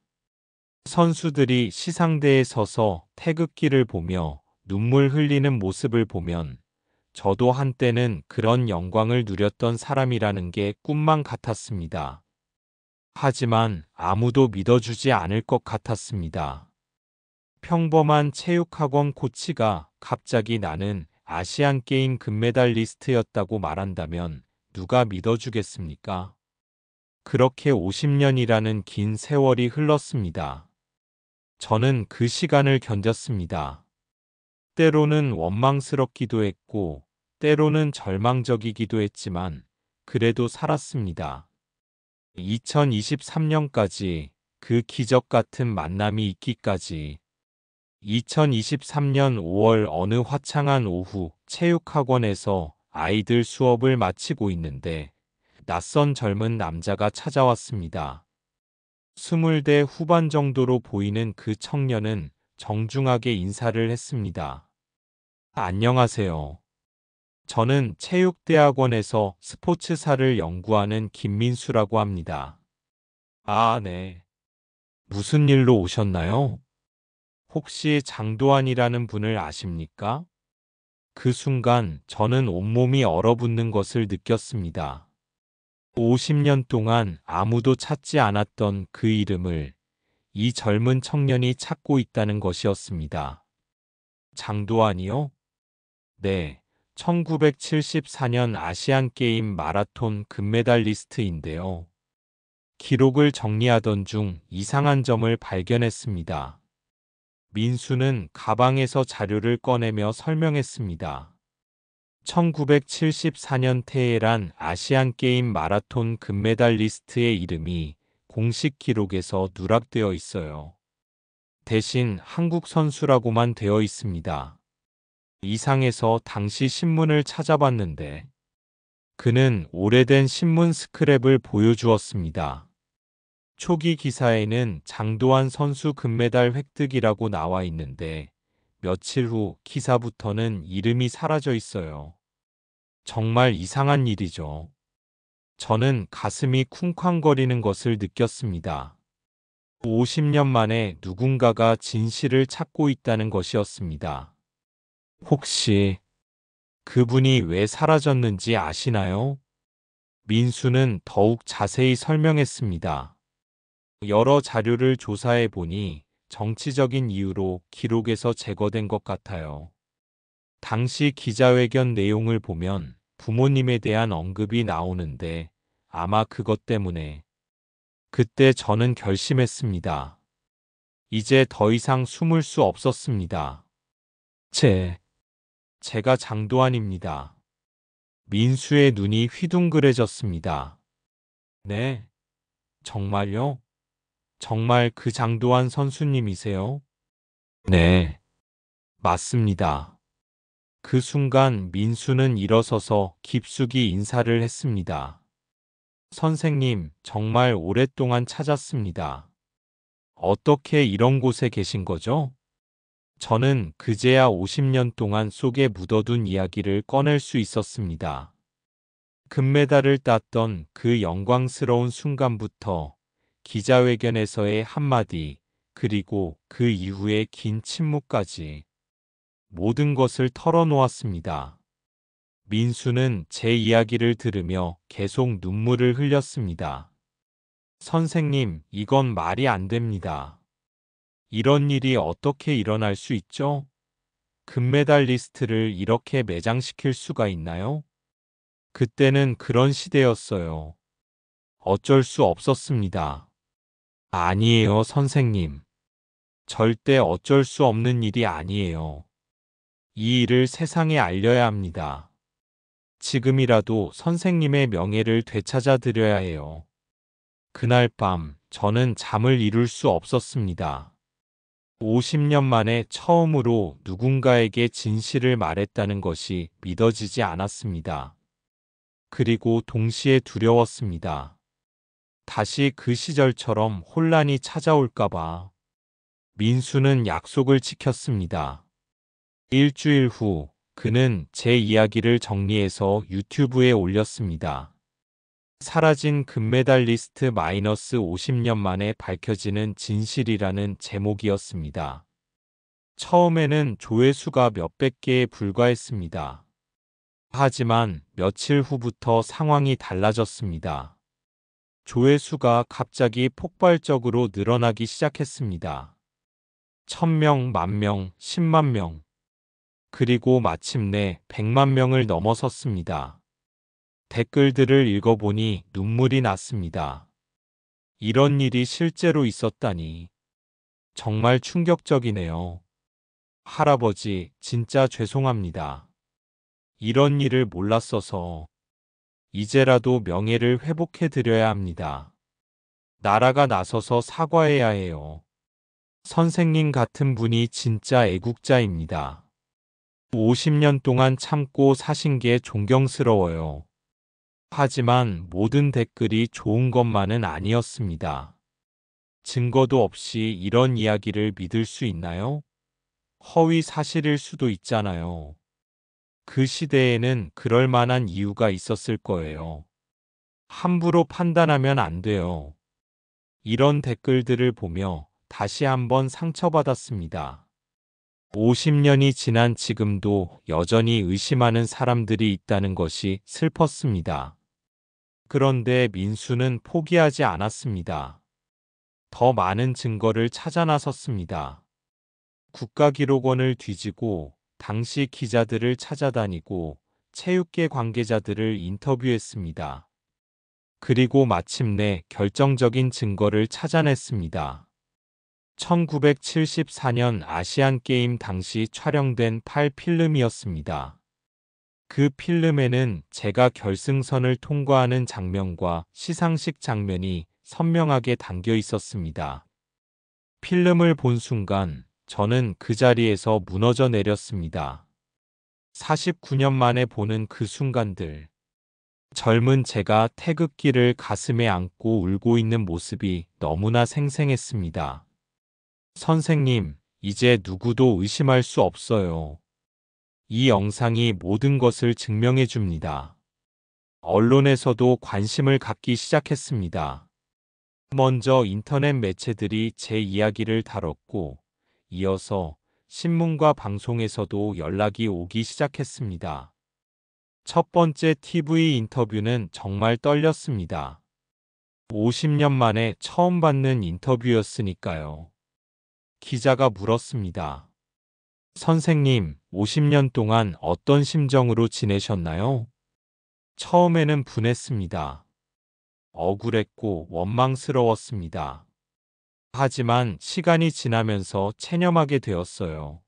선수들이 시상대에 서서 태극기를 보며 눈물 흘리는 모습을 보면 저도 한때는 그런 영광을 누렸던 사람이라는 게 꿈만 같았습니다. 하지만 아무도 믿어주지 않을 것 같았습니다. 평범한 체육학원 코치가 갑자기 나는 아시안게임 금메달리스트였다고 말한다면 누가 믿어주겠습니까? 그렇게 50년이라는 긴 세월이 흘렀습니다. 저는 그 시간을 견뎠습니다. 때로는 원망스럽기도 했고, 때로는 절망적이기도 했지만, 그래도 살았습니다. 2023년까지 그 기적 같은 만남이 있기까지 2023년 5월 어느 화창한 오후 체육학원에서 아이들 수업을 마치고 있는데 낯선 젊은 남자가 찾아왔습니다. 20대 후반 정도로 보이는 그 청년은 정중하게 인사를 했습니다. 안녕하세요. 저는 체육대학원에서 스포츠사를 연구하는 김민수라고 합니다. 아, 네. 무슨 일로 오셨나요? 혹시 장도환이라는 분을 아십니까? 그 순간 저는 온몸이 얼어붙는 것을 느꼈습니다. 50년 동안 아무도 찾지 않았던 그 이름을 이 젊은 청년이 찾고 있다는 것이었습니다. 장도환이요? 네, 1974년 아시안게임 마라톤 금메달리스트인데요. 기록을 정리하던 중 이상한 점을 발견했습니다. 민수는 가방에서 자료를 꺼내며 설명했습니다. 1974년 테헤란 아시안게임 마라톤 금메달리스트의 이름이 공식 기록에서 누락되어 있어요. 대신 한국 선수라고만 되어 있습니다. 이상해서 당시 신문을 찾아봤는데 그는 오래된 신문 스크랩을 보여주었습니다. 초기 기사에는 장도환 선수 금메달 획득이라고 나와 있는데 며칠 후 기사부터는 이름이 사라져 있어요. 정말 이상한 일이죠. 저는 가슴이 쿵쾅거리는 것을 느꼈습니다. 50년 만에 누군가가 진실을 찾고 있다는 것이었습니다. 혹시 그분이 왜 사라졌는지 아시나요? 민수는 더욱 자세히 설명했습니다. 여러 자료를 조사해 보니 정치적인 이유로 기록에서 제거된 것 같아요. 당시 기자회견 내용을 보면 부모님에 대한 언급이 나오는데 아마 그것 때문에 그때 저는 결심했습니다. 이제 더 이상 숨을 수 없었습니다. 제가 장도환입니다. 민수의 눈이 휘둥그레졌습니다. 네, 정말요? 정말 그 장도환 선수님이세요? 네, 맞습니다. 그 순간 민수는 일어서서 깊숙이 인사를 했습니다. 선생님, 정말 오랫동안 찾았습니다. 어떻게 이런 곳에 계신 거죠? 저는 그제야 50년 동안 속에 묻어둔 이야기를 꺼낼 수 있었습니다. 금메달을 땄던 그 영광스러운 순간부터 기자회견에서의 한마디, 그리고 그 이후의 긴 침묵까지 모든 것을 털어놓았습니다. 민수는 제 이야기를 들으며 계속 눈물을 흘렸습니다. 선생님, 이건 말이 안 됩니다. 이런 일이 어떻게 일어날 수 있죠? 금메달리스트를 이렇게 매장시킬 수가 있나요? 그때는 그런 시대였어요. 어쩔 수 없었습니다. 아니에요, 선생님. 절대 어쩔 수 없는 일이 아니에요. 이 일을 세상에 알려야 합니다. 지금이라도 선생님의 명예를 되찾아 드려야 해요. 그날 밤 저는 잠을 이룰 수 없었습니다. 50년 만에 처음으로 누군가에게 진실을 말했다는 것이 믿어지지 않았습니다. 그리고 동시에 두려웠습니다. 다시 그 시절처럼 혼란이 찾아올까봐. 민수는 약속을 지켰습니다. 일주일 후 그는 제 이야기를 정리해서 유튜브에 올렸습니다. 사라진 금메달리스트 마이너스 50년 만에 밝혀지는 진실이라는 제목이었습니다. 처음에는 조회수가 몇백 개에 불과했습니다. 하지만 며칠 후부터 상황이 달라졌습니다. 조회수가 갑자기 폭발적으로 늘어나기 시작했습니다. 1000명, 10,000명, 10만 명, 그리고 마침내 100만 명을 넘어섰습니다. 댓글들을 읽어보니 눈물이 났습니다. 이런 일이 실제로 있었다니. 정말 충격적이네요. 할아버지, 진짜 죄송합니다. 이런 일을 몰랐어서 이제라도 명예를 회복해드려야 합니다. 나라가 나서서 사과해야 해요. 선생님 같은 분이 진짜 애국자입니다. 50년 동안 참고 사신 게 존경스러워요. 하지만 모든 댓글이 좋은 것만은 아니었습니다. 증거도 없이 이런 이야기를 믿을 수 있나요? 허위 사실일 수도 있잖아요. 그 시대에는 그럴 만한 이유가 있었을 거예요. 함부로 판단하면 안 돼요. 이런 댓글들을 보며 다시 한번 상처받았습니다. 50년이 지난 지금도 여전히 의심하는 사람들이 있다는 것이 슬펐습니다. 그런데 민수는 포기하지 않았습니다. 더 많은 증거를 찾아 나섰습니다. 국가기록원을 뒤지고 당시 기자들을 찾아다니고 체육계 관계자들을 인터뷰했습니다. 그리고 마침내 결정적인 증거를 찾아냈습니다. 1974년 아시안게임 당시 촬영된 8필름이었습니다. 그 필름에는 제가 결승선을 통과하는 장면과 시상식 장면이 선명하게 담겨 있었습니다. 필름을 본 순간 저는 그 자리에서 무너져 내렸습니다. 49년 만에 보는 그 순간들. 젊은 제가 태극기를 가슴에 안고 울고 있는 모습이 너무나 생생했습니다. 선생님, 이제 누구도 의심할 수 없어요. 이 영상이 모든 것을 증명해 줍니다. 언론에서도 관심을 갖기 시작했습니다. 먼저 인터넷 매체들이 제 이야기를 다뤘고, 이어서 신문과 방송에서도 연락이 오기 시작했습니다. 첫 번째 TV 인터뷰는 정말 떨렸습니다. 50년 만에 처음 받는 인터뷰였으니까요. 기자가 물었습니다. 선생님, 50년 동안 어떤 심정으로 지내셨나요? 처음에는 분했습니다. 억울했고 원망스러웠습니다. 하지만 시간이 지나면서 체념하게 되었어요.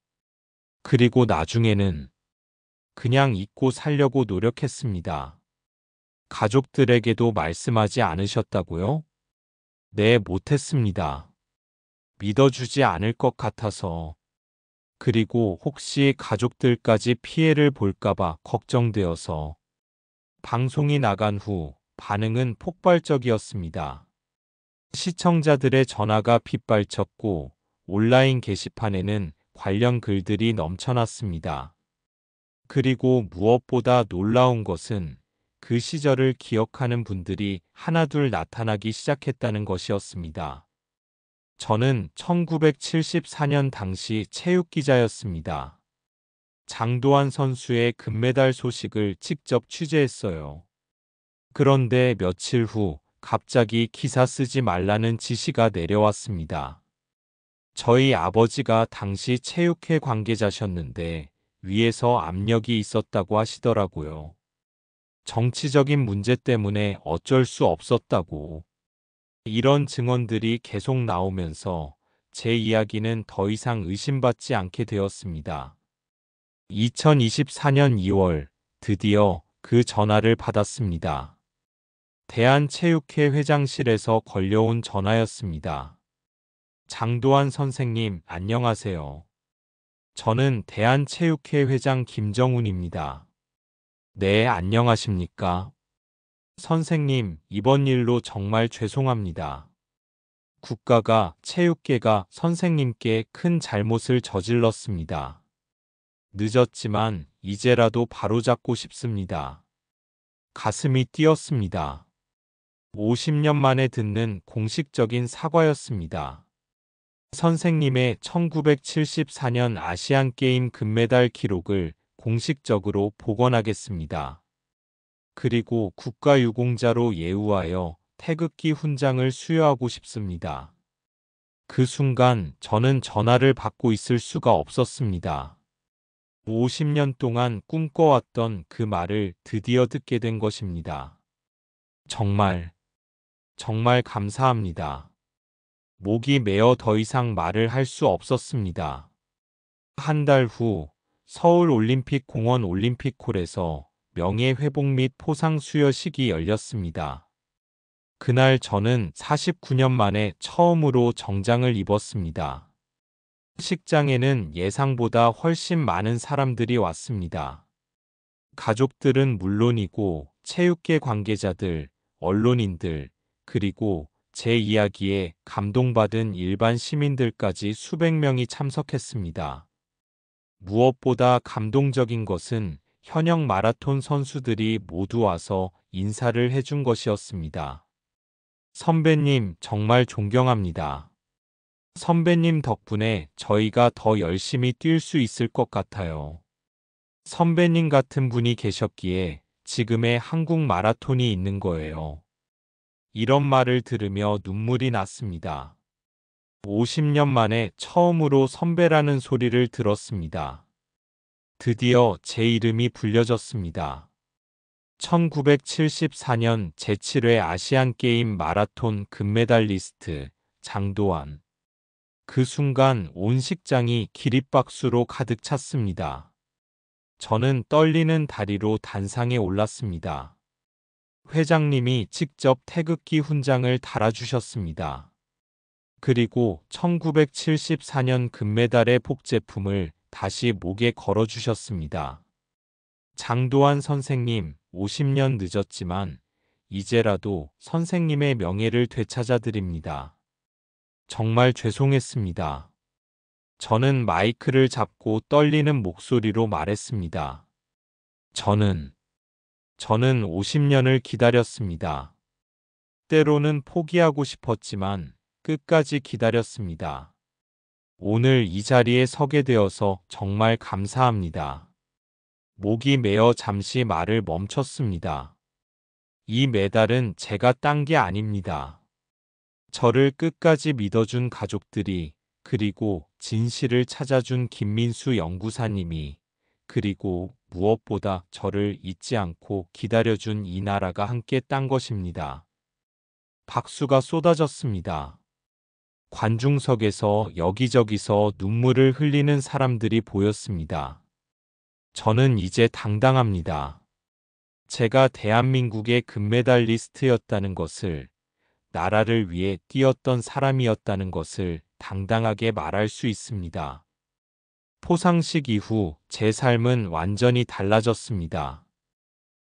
그리고 나중에는 그냥 잊고 살려고 노력했습니다. 가족들에게도 말씀하지 않으셨다고요? 네, 못했습니다. 믿어주지 않을 것 같아서. 그리고 혹시 가족들까지 피해를 볼까봐 걱정되어서. 방송이 나간 후 반응은 폭발적이었습니다. 시청자들의 전화가 빗발쳤고 온라인 게시판에는 관련 글들이 넘쳐났습니다. 그리고 무엇보다 놀라운 것은 그 시절을 기억하는 분들이 하나둘 나타나기 시작했다는 것이었습니다. 저는 1974년 당시 체육기자였습니다. 장도환 선수의 금메달 소식을 직접 취재했어요. 그런데 며칠 후 갑자기 기사 쓰지 말라는 지시가 내려왔습니다. 저희 아버지가 당시 체육회 관계자셨는데 위에서 압력이 있었다고 하시더라고요. 정치적인 문제 때문에 어쩔 수 없었다고. 이런 증언들이 계속 나오면서 제 이야기는 더 이상 의심받지 않게 되었습니다. 2024년 2월 드디어 그 전화를 받았습니다. 대한체육회 회장실에서 걸려온 전화였습니다. 장도환 선생님, 안녕하세요. 저는 대한체육회 회장 김정훈입니다. 네, 안녕하십니까? 선생님, 이번 일로 정말 죄송합니다. 국가가, 체육계가 선생님께 큰 잘못을 저질렀습니다. 늦었지만 이제라도 바로잡고 싶습니다. 가슴이 뛰었습니다. 50년 만에 듣는 공식적인 사과였습니다. 선생님의 1974년 아시안게임 금메달 기록을 공식적으로 복원하겠습니다. 그리고 국가유공자로 예우하여 태극기 훈장을 수여하고 싶습니다. 그 순간 저는 전화를 받고 있을 수가 없었습니다. 50년 동안 꿈꿔왔던 그 말을 드디어 듣게 된 것입니다. 정말 감사합니다. 목이 메어 더 이상 말을 할 수 없었습니다. 한 달 후 서울 올림픽 공원 올림픽홀에서 명예회복 및 포상 수여식이 열렸습니다. 그날 저는 49년 만에 처음으로 정장을 입었습니다. 식장에는 예상보다 훨씬 많은 사람들이 왔습니다. 가족들은 물론이고 체육계 관계자들, 언론인들, 그리고 제 이야기에 감동받은 일반 시민들까지 수백 명이 참석했습니다. 무엇보다 감동적인 것은 현역 마라톤 선수들이 모두 와서 인사를 해준 것이었습니다. 선배님, 정말 존경합니다. 선배님 덕분에 저희가 더 열심히 뛸 수 있을 것 같아요. 선배님 같은 분이 계셨기에 지금의 한국 마라톤이 있는 거예요. 이런 말을 들으며 눈물이 났습니다. 50년 만에 처음으로 선배라는 소리를 들었습니다. 드디어 제 이름이 불려졌습니다. 1974년 제7회 아시안게임 마라톤 금메달리스트 장도환. 그 순간 온 식장이 기립박수로 가득 찼습니다. 저는 떨리는 다리로 단상에 올랐습니다. 회장님이 직접 태극기 훈장을 달아주셨습니다. 그리고 1974년 금메달의 복제품을 다시 목에 걸어주셨습니다. 장도환 선생님, 50년 늦었지만 이제라도 선생님의 명예를 되찾아드립니다. 정말 죄송했습니다. 저는 마이크를 잡고 떨리는 목소리로 말했습니다. 저는 50년을 기다렸습니다. 때로는 포기하고 싶었지만 끝까지 기다렸습니다. 오늘 이 자리에 서게 되어서 정말 감사합니다. 목이 메어 잠시 말을 멈췄습니다. 이 메달은 제가 딴 게 아닙니다. 저를 끝까지 믿어준 가족들이, 그리고 진실을 찾아준 김민수 연구사님이, 그리고 무엇보다 저를 잊지 않고 기다려준 이 나라가 함께 딴 것입니다. 박수가 쏟아졌습니다. 관중석에서 여기저기서 눈물을 흘리는 사람들이 보였습니다. 저는 이제 당당합니다. 제가 대한민국의 금메달리스트였다는 것을, 나라를 위해 뛰었던 사람이었다는 것을 당당하게 말할 수 있습니다. 포상식 이후 제 삶은 완전히 달라졌습니다.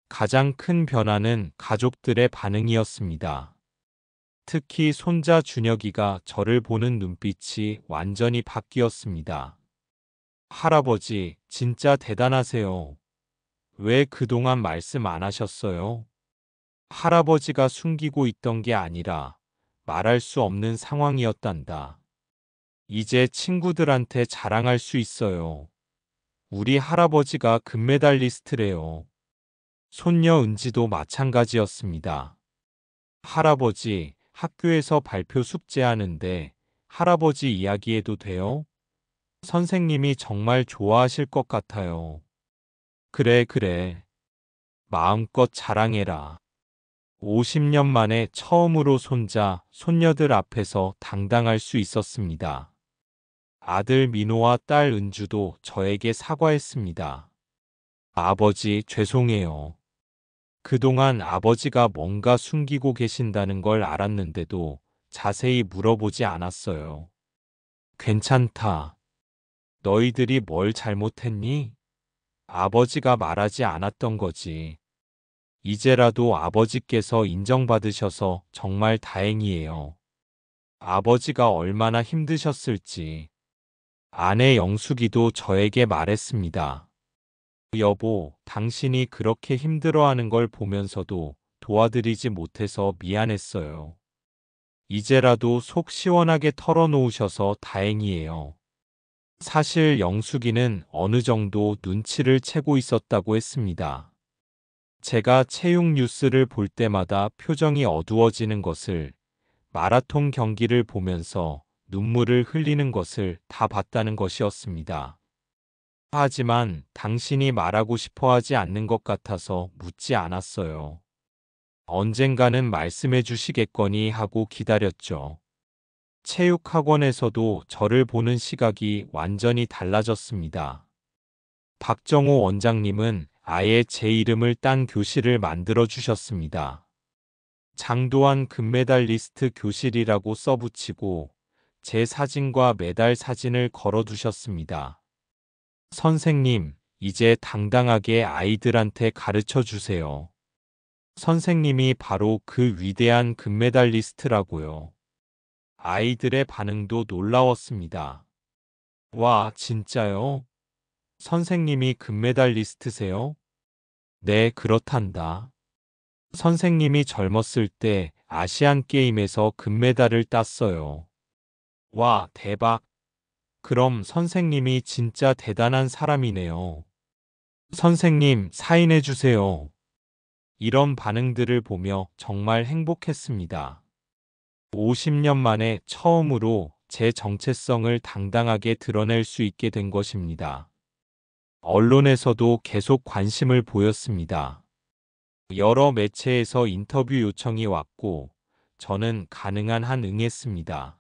가장 큰 변화는 가족들의 반응이었습니다. 특히 손자 준혁이가 저를 보는 눈빛이 완전히 바뀌었습니다. 할아버지, 진짜 대단하세요. 왜 그동안 말씀 안 하셨어요? 할아버지가 숨기고 있던 게 아니라 말할 수 없는 상황이었단다. 이제 친구들한테 자랑할 수 있어요. 우리 할아버지가 금메달리스트래요. 손녀 은지도 마찬가지였습니다. 할아버지, 학교에서 발표 숙제하는데 할아버지 이야기해도 돼요? 선생님이 정말 좋아하실 것 같아요. 그래, 그래. 마음껏 자랑해라. 50년 만에 처음으로 손자, 손녀들 앞에서 당당할 수 있었습니다. 아들 민호와 딸 은주도 저에게 사과했습니다. 아버지, 죄송해요. 그동안 아버지가 뭔가 숨기고 계신다는 걸 알았는데도 자세히 물어보지 않았어요. 괜찮다. 너희들이 뭘 잘못했니? 아버지가 말하지 않았던 거지. 이제라도 아버지께서 인정받으셔서 정말 다행이에요. 아버지가 얼마나 힘드셨을지. 아내 영숙이도 저에게 말했습니다. 여보, 당신이 그렇게 힘들어하는 걸 보면서도 도와드리지 못해서 미안했어요. 이제라도 속 시원하게 털어놓으셔서 다행이에요. 사실 영숙이는 어느 정도 눈치를 채고 있었다고 했습니다. 제가 체육 뉴스를 볼 때마다 표정이 어두워지는 것을, 마라톤 경기를 보면서 눈물을 흘리는 것을 다 봤다는 것이었습니다. 하지만 당신이 말하고 싶어 하지 않는 것 같아서 묻지 않았어요. 언젠가는 말씀해 주시겠거니 하고 기다렸죠. 체육학원에서도 저를 보는 시각이 완전히 달라졌습니다. 박정호 원장님은 아예 제 이름을 딴 교실을 만들어 주셨습니다. 장도환 금메달리스트 교실이라고 써붙이고 제 사진과 메달 사진을 걸어 두셨습니다. 선생님, 이제 당당하게 아이들한테 가르쳐 주세요. 선생님이 바로 그 위대한 금메달리스트라고요. 아이들의 반응도 놀라웠습니다. 와, 진짜요? 선생님이 금메달리스트세요? 네, 그렇단다. 선생님이 젊었을 때 아시안 게임에서 금메달을 땄어요. 와, 대박. 그럼 선생님이 진짜 대단한 사람이네요. 선생님, 사인해 주세요. 이런 반응들을 보며 정말 행복했습니다. 50년 만에 처음으로 제 정체성을 당당하게 드러낼 수 있게 된 것입니다. 언론에서도 계속 관심을 보였습니다. 여러 매체에서 인터뷰 요청이 왔고, 저는 가능한 한 응했습니다.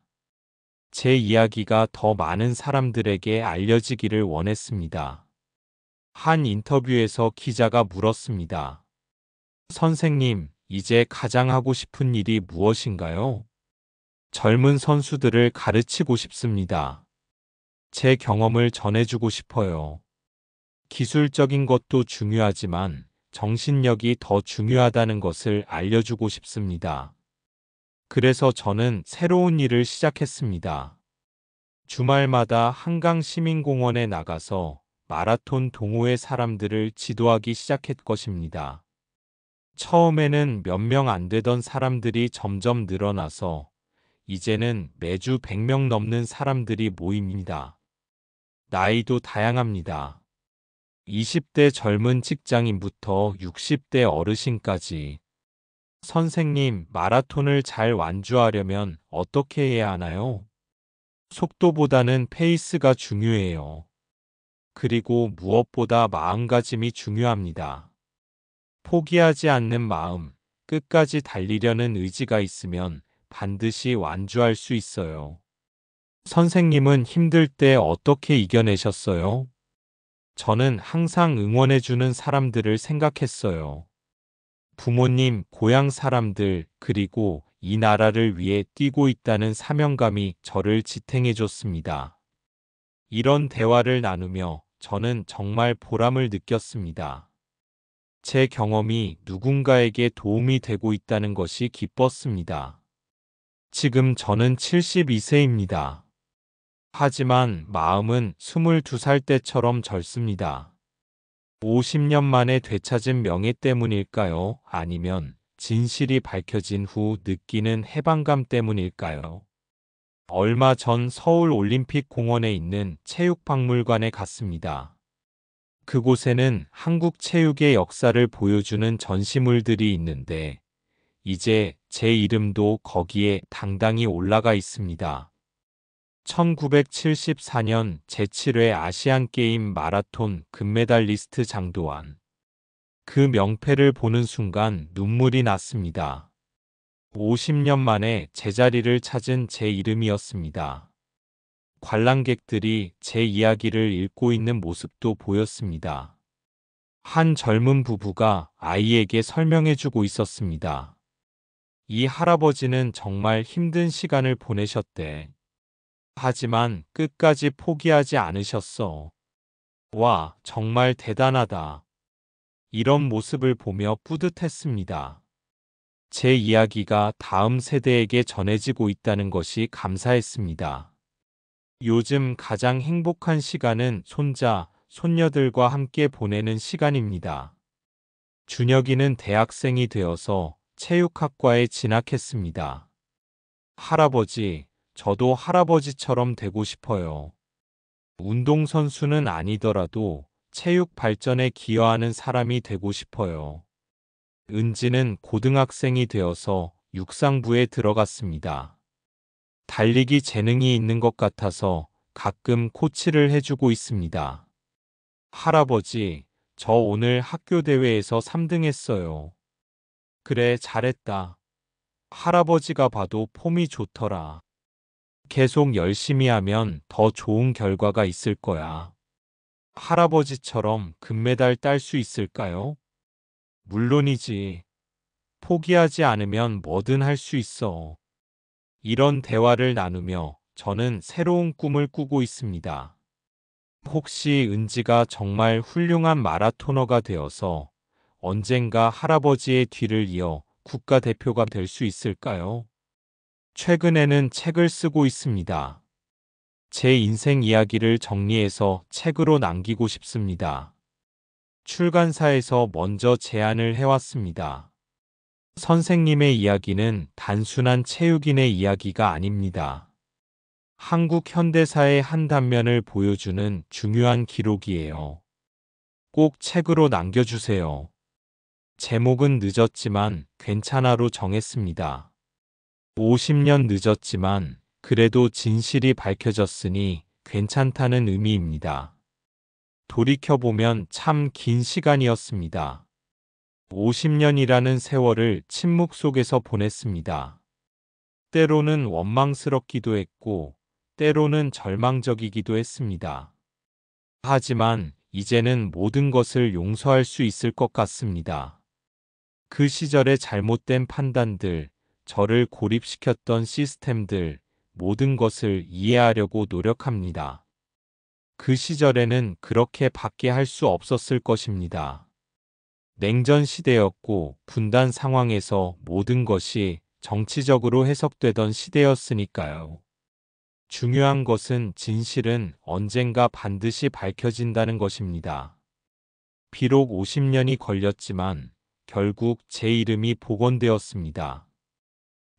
제 이야기가 더 많은 사람들에게 알려지기를 원했습니다. 한 인터뷰에서 기자가 물었습니다. 선생님, 이제 가장 하고 싶은 일이 무엇인가요? 젊은 선수들을 가르치고 싶습니다. 제 경험을 전해주고 싶어요. 기술적인 것도 중요하지만 정신력이 더 중요하다는 것을 알려주고 싶습니다. 그래서 저는 새로운 일을 시작했습니다. 주말마다 한강시민공원에 나가서 마라톤 동호회 사람들을 지도하기 시작했 것입니다. 처음에는 몇 명 안 되던 사람들이 점점 늘어나서 이제는 매주 100명 넘는 사람들이 모입니다. 나이도 다양합니다. 20대 젊은 직장인부터 60대 어르신까지. 선생님, 마라톤을 잘 완주하려면 어떻게 해야 하나요? 속도보다는 페이스가 중요해요. 그리고 무엇보다 마음가짐이 중요합니다. 포기하지 않는 마음, 끝까지 달리려는 의지가 있으면 반드시 완주할 수 있어요. 선생님은 힘들 때 어떻게 이겨내셨어요? 저는 항상 응원해주는 사람들을 생각했어요. 부모님, 고향 사람들, 그리고 이 나라를 위해 뛰고 있다는 사명감이 저를 지탱해줬습니다. 이런 대화를 나누며 저는 정말 보람을 느꼈습니다. 제 경험이 누군가에게 도움이 되고 있다는 것이 기뻤습니다. 지금 저는 72세입니다. 하지만 마음은 22살 때처럼 젊습니다. 50년 만에 되찾은 명예 때문일까요? 아니면 진실이 밝혀진 후 느끼는 해방감 때문일까요? 얼마 전 서울 올림픽 공원에 있는 체육박물관에 갔습니다. 그곳에는 한국 체육의 역사를 보여주는 전시물들이 있는데 이제 제 이름도 거기에 당당히 올라가 있습니다. 1974년 제7회 아시안게임 마라톤 금메달리스트 장도환. 그 명패를 보는 순간 눈물이 났습니다. 50년 만에 제자리를 찾은 제 이름이었습니다. 관람객들이 제 이야기를 읽고 있는 모습도 보였습니다. 한 젊은 부부가 아이에게 설명해주고 있었습니다. 이 할아버지는 정말 힘든 시간을 보내셨대. 하지만 끝까지 포기하지 않으셨어. 와, 정말 대단하다. 이런 모습을 보며 뿌듯했습니다. 제 이야기가 다음 세대에게 전해지고 있다는 것이 감사했습니다. 요즘 가장 행복한 시간은 손자, 손녀들과 함께 보내는 시간입니다. 준혁이는 대학생이 되어서 체육학과에 진학했습니다. 할아버지, 저도 할아버지처럼 되고 싶어요. 운동선수는 아니더라도 체육 발전에 기여하는 사람이 되고 싶어요. 은지는 고등학생이 되어서 육상부에 들어갔습니다. 달리기 재능이 있는 것 같아서 가끔 코치를 해주고 있습니다. 할아버지, 저 오늘 학교 대회에서 3등 했어요. 그래, 잘했다. 할아버지가 봐도 폼이 좋더라. 계속 열심히 하면 더 좋은 결과가 있을 거야. 할아버지처럼 금메달 딸 수 있을까요? 물론이지. 포기하지 않으면 뭐든 할 수 있어. 이런 대화를 나누며 저는 새로운 꿈을 꾸고 있습니다. 혹시 은지가 정말 훌륭한 마라토너가 되어서 언젠가 할아버지의 뒤를 이어 국가대표가 될 수 있을까요? 최근에는 책을 쓰고 있습니다. 제 인생 이야기를 정리해서 책으로 남기고 싶습니다. 출간사에서 먼저 제안을 해왔습니다. 선생님의 이야기는 단순한 체육인의 이야기가 아닙니다. 한국 현대사의 한 단면을 보여주는 중요한 기록이에요. 꼭 책으로 남겨주세요. 제목은 늦었지만 괜찮아로 정했습니다. 50년 늦었지만 그래도 진실이 밝혀졌으니 괜찮다는 의미입니다. 돌이켜보면 참 긴 시간이었습니다. 50년이라는 세월을 침묵 속에서 보냈습니다. 때로는 원망스럽기도 했고, 때로는 절망적이기도 했습니다. 하지만 이제는 모든 것을 용서할 수 있을 것 같습니다. 그 시절의 잘못된 판단들, 저를 고립시켰던 시스템들, 모든 것을 이해하려고 노력합니다. 그 시절에는 그렇게 밖에 할 수 없었을 것입니다. 냉전 시대였고 분단 상황에서 모든 것이 정치적으로 해석되던 시대였으니까요. 중요한 것은 진실은 언젠가 반드시 밝혀진다는 것입니다. 비록 50년이 걸렸지만 결국 제 이름이 복원되었습니다.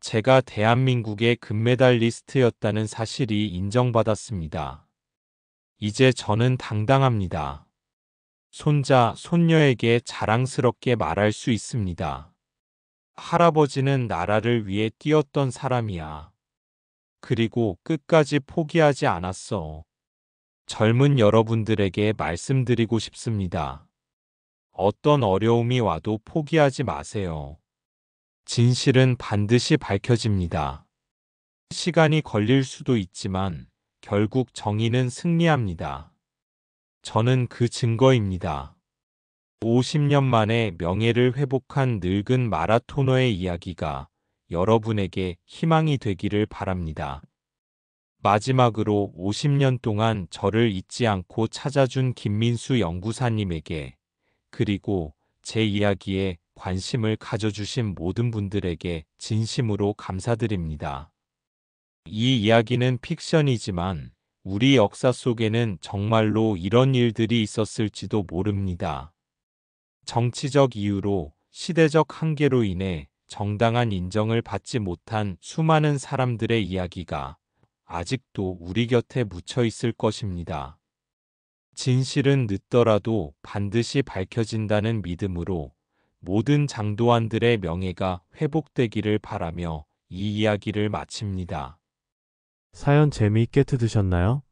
제가 대한민국의 금메달리스트였다는 사실이 인정받았습니다. 이제 저는 당당합니다. 손자, 손녀에게 자랑스럽게 말할 수 있습니다. 할아버지는 나라를 위해 뛰었던 사람이야. 그리고 끝까지 포기하지 않았어. 젊은 여러분들에게 말씀드리고 싶습니다. 어떤 어려움이 와도 포기하지 마세요. 진실은 반드시 밝혀집니다. 시간이 걸릴 수도 있지만 결국 정의는 승리합니다. 저는 그 증거입니다. 50년 만에 명예를 회복한 늙은 마라토너의 이야기가 여러분에게 희망이 되기를 바랍니다. 마지막으로 50년 동안 저를 잊지 않고 찾아준 김민수 연구사님에게, 그리고 제 이야기에 관심을 가져주신 모든 분들에게 진심으로 감사드립니다. 이 이야기는 픽션이지만 우리 역사 속에는 정말로 이런 일들이 있었을지도 모릅니다. 정치적 이유로, 시대적 한계로 인해 정당한 인정을 받지 못한 수많은 사람들의 이야기가 아직도 우리 곁에 묻혀 있을 것입니다. 진실은 늦더라도 반드시 밝혀진다는 믿음으로 모든 장도환들의 명예가 회복되기를 바라며 이 이야기를 마칩니다. 사연 재미있게 들으셨나요?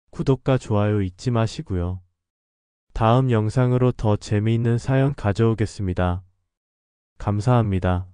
구독과 좋아요 잊지 마시고요. 다음 영상으로 더 재미있는 사연 가져오겠습니다. 감사합니다.